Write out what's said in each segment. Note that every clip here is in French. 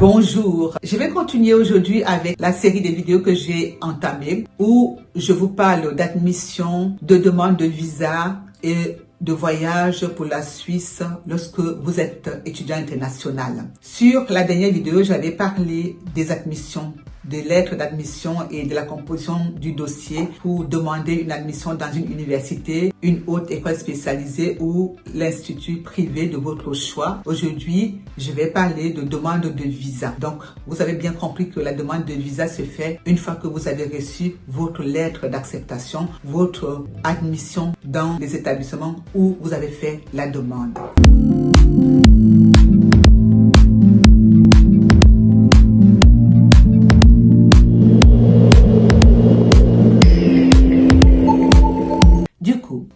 Bonjour, je vais continuer aujourd'hui avec la série de vidéos que j'ai entamée où je vous parle d'admission, de demande de visa et de voyage pour la Suisse lorsque vous êtes étudiant international. Sur la dernière vidéo, j'avais parlé des admissions, des lettres d'admission et de la composition du dossier pour demander une admission dans une université, une haute école spécialisée ou l'institut privé de votre choix. Aujourd'hui, je vais parler de demande de visa. Donc, vous avez bien compris que la demande de visa se fait une fois que vous avez reçu votre lettre d'acceptation, votre admission dans les établissements où vous avez fait la demande.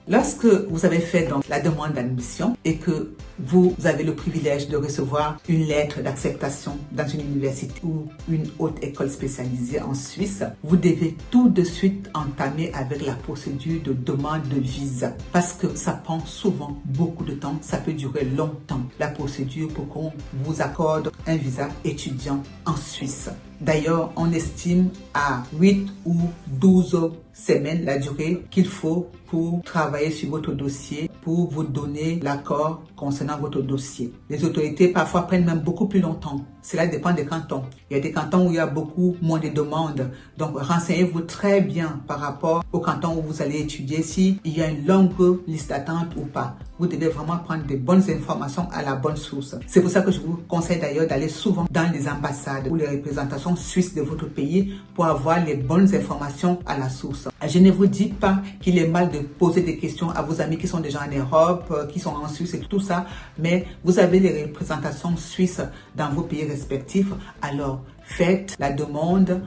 Lorsque vous avez fait donc la demande d'admission et que vous avez le privilège de recevoir une lettre d'acceptation dans une université ou une haute école spécialisée en Suisse, vous devez tout de suite entamer avec la procédure de demande de visa parce que ça prend souvent beaucoup de temps, ça peut durer longtemps la procédure pour qu'on vous accorde un visa étudiant en Suisse. D'ailleurs, on estime à 8 ou 12 semaines la durée qu'il faut pour travailler sur votre dossier, pour vous donner l'accord concernant votre dossier. Les autorités parfois prennent même beaucoup plus longtemps. Cela dépend des cantons. Il y a des cantons où il y a beaucoup moins de demandes. Donc, renseignez-vous très bien par rapport au canton où vous allez étudier s'il y a une longue liste d'attente ou pas. Vous devez vraiment prendre des bonnes informations à la bonne source. C'est pour ça que je vous conseille d'ailleurs d'aller souvent dans les ambassades ou les représentations suisses de votre pays pour avoir les bonnes informations à la source. Je ne vous dis pas qu'il est mal de poser des questions à vos amis qui sont déjà en Europe, qui sont en Suisse et tout ça, mais vous avez les représentations suisses dans vos pays respectifs, alors faites la demande,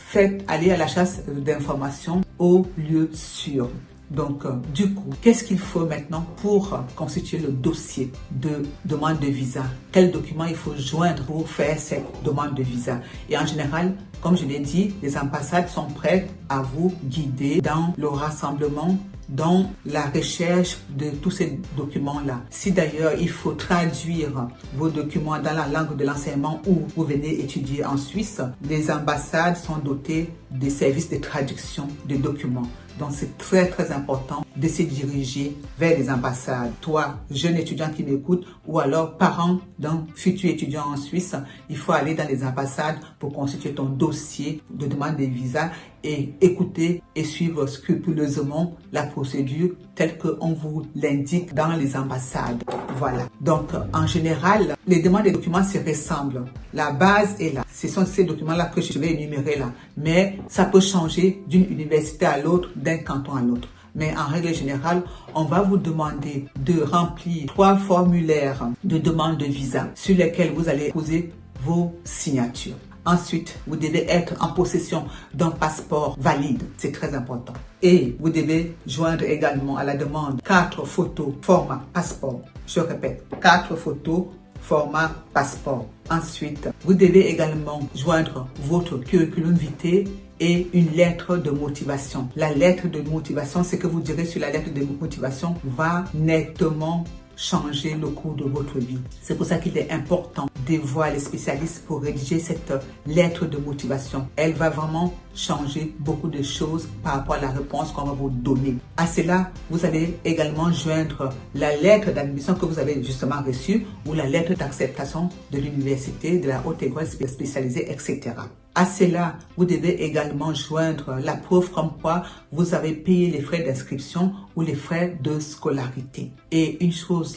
allez à la chasse d'informations au lieu sûr. Donc, du coup, qu'est-ce qu'il faut maintenant pour constituer le dossier de demande de visa? Quels documents il faut joindre pour faire cette demande de visa? Et en général, comme je l'ai dit, les ambassades sont prêtes à vous guider dans le rassemblement, dans la recherche de tous ces documents-là. Si d'ailleurs il faut traduire vos documents dans la langue de l'enseignement où vous venez étudier en Suisse, les ambassades sont dotées des services de traduction des documents. Donc c'est très très important de se diriger vers les ambassades. Toi, jeune étudiant qui m'écoute, ou alors parent d'un futur étudiant en Suisse, il faut aller dans les ambassades pour constituer ton dossier de demande de visa et écouter et suivre scrupuleusement la procédure telle qu'on vous l'indique dans les ambassades. Voilà. Donc, en général, les demandes de documents se ressemblent. La base est là. Ce sont ces documents-là que je vais énumérer là. Mais ça peut changer d'une université à l'autre, d'un canton à l'autre. Mais en règle générale, on va vous demander de remplir 3 formulaires de demande de visa sur lesquels vous allez poser vos signatures. Ensuite, vous devez être en possession d'un passeport valide. C'est très important. Et vous devez joindre également à la demande 4 photos format passeport. Je répète, 4 photos format passeport. Ensuite, vous devez également joindre votre curriculum vitae et une lettre de motivation. La lettre de motivation, ce que vous direz sur la lettre de motivation va nettement changer le cours de votre vie. C'est pour ça qu'il est important de voir les spécialistes pour rédiger cette lettre de motivation. Elle va vraiment changer beaucoup de choses par rapport à la réponse qu'on va vous donner. À cela, vous allez également joindre la lettre d'admission que vous avez justement reçue ou la lettre d'acceptation de l'université, de la haute école spécialisée, etc. À cela, vous devez également joindre la preuve comme quoi vous avez payé les frais d'inscription ou les frais de scolarité. Et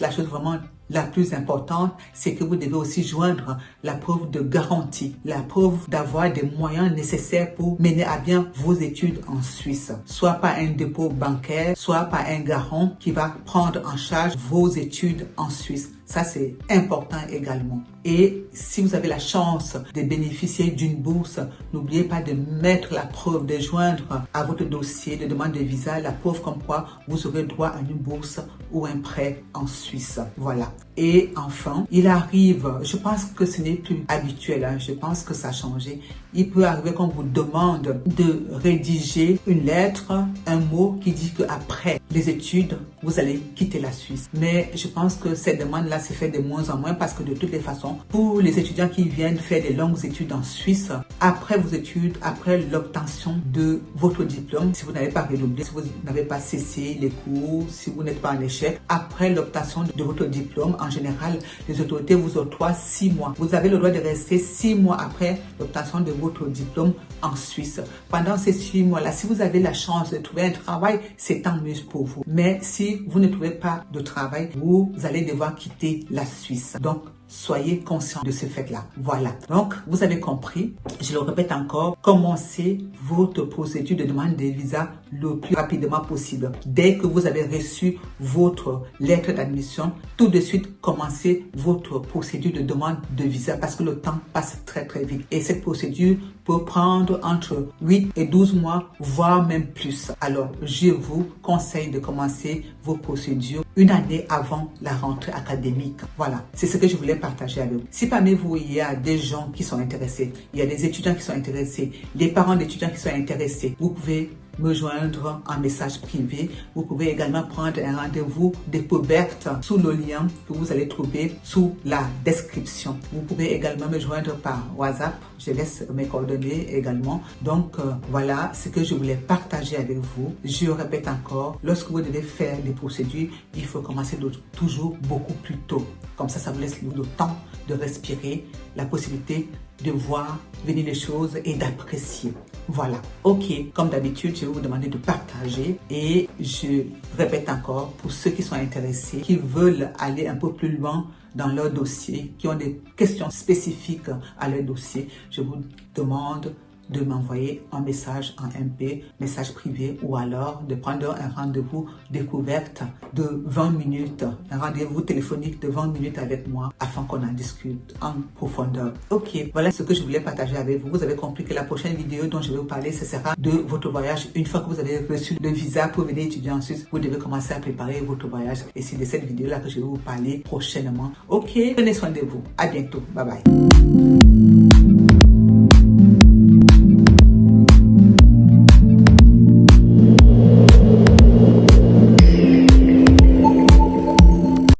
la chose vraiment la plus importante, c'est que vous devez aussi joindre la preuve de garantie, la preuve d'avoir des moyens nécessaires pour mener à bien vos études en Suisse. Soit par un dépôt bancaire, soit par un garant qui va prendre en charge vos études en Suisse. Ça, c'est important également. Et si vous avez la chance de bénéficier d'une bourse, n'oubliez pas de mettre la preuve, de joindre à votre dossier de demande de visa la preuve comme quoi vous aurez droit à une bourse ou un prêt en Suisse. Voilà. Et enfin, il arrive, je pense que ce n'est plus habituel, je pense que ça a changé. Il peut arriver qu'on vous demande de rédiger une lettre, un mot qui dit qu'après les études, vous allez quitter la Suisse. Mais je pense que cette demande-là se fait de moins en moins parce que de toutes les façons, pour les étudiants qui viennent faire des longues études en Suisse, après vos études, après l'obtention de votre diplôme, si vous n'avez pas redoublé, si vous n'avez pas cessé les cours, si vous n'êtes pas en échec, après l'obtention de votre diplôme, en général, les autorités vous octroient 6 mois. Vous avez le droit de rester 6 mois après l'obtention de votre diplôme en Suisse. Pendant ces 6 mois-là, si vous avez la chance de trouver un travail, c'est tant mieux pour vous. Mais si vous ne trouvez pas de travail, vous allez devoir quitter la Suisse. Donc, soyez conscient de ce fait-là. Voilà. Donc, vous avez compris. Je le répète encore. Commencez votre procédure de demande de visa le plus rapidement possible. Dès que vous avez reçu votre lettre d'admission, tout de suite, commencez votre procédure de demande de visa parce que le temps passe très très vite. Et cette procédure peut prendre entre 8 et 12 mois, voire même plus. Alors, je vous conseille de commencer vos procédures une année avant la rentrée académique. Voilà, c'est ce que je voulais partager avec vous. Si parmi vous, il y a des gens qui sont intéressés, il y a des étudiants qui sont intéressés, des parents d'étudiants qui sont intéressés, vous pouvez me joindre en message privé. Vous pouvez également prendre un rendez-vous découverte sous le lien que vous allez trouver sous la description. Vous pouvez également me joindre par WhatsApp. Je laisse mes coordonnées également. Donc voilà ce que je voulais partager avec vous. Je répète encore, lorsque vous devez faire les procédures, il faut commencer toujours beaucoup plus tôt. Comme ça vous laisse le temps de respirer, la possibilité de voir venir les choses et d'apprécier. Voilà. Ok, comme d'habitude, je vais vous demander de partager et je répète encore, pour ceux qui sont intéressés, qui veulent aller un peu plus loin dans leur dossier, qui ont des questions spécifiques à leur dossier, je vous demande de m'envoyer un message en MP, message privé, ou alors de prendre un rendez-vous découverte de 20 minutes, un rendez-vous téléphonique de 20 minutes avec moi afin qu'on en discute en profondeur. Ok, voilà ce que je voulais partager avec vous. Vous avez compris que la prochaine vidéo dont je vais vous parler, ce sera de votre voyage. Une fois que vous avez reçu le visa pour venir étudier en Suisse, vous devez commencer à préparer votre voyage. Et c'est de cette vidéo-là que je vais vous parler prochainement. Ok, prenez soin de vous. À bientôt. Bye bye.